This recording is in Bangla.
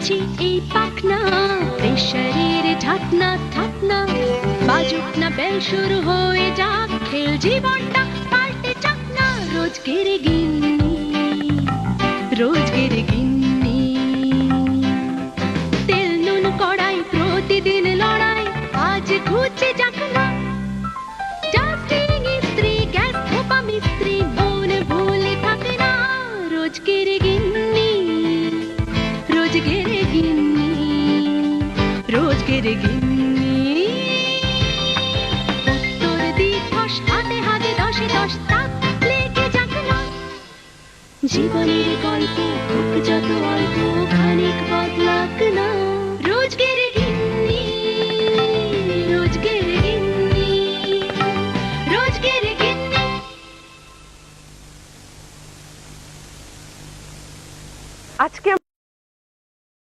খুলেছি এই পাখনা, প্রেশারের ঢাকনা ঢাকনা, বাজুক না বেল শুরু হয়ে যাক, খেল জীবনটা পাল্টে যাক না। রোজগের গিন্নি, রোজগের গিন্নি, তেল নুন কড়াই প্রতিদিন লড়াই, আজ ঘুচে যাক না। ডাস্টিং ইস্ত্রি, গ্যাস ধোপা মিস্ত্রি, মন ভুলে থাকে না। রোজগের গিন্নি, রোজগের গিন্নি, রোজগের গিন্নি। উত্তর দিবস হাতে হাতে দশে দশ তাক লেগে যাক না। জীবনের গল্প হোক যত অল্প, খানিক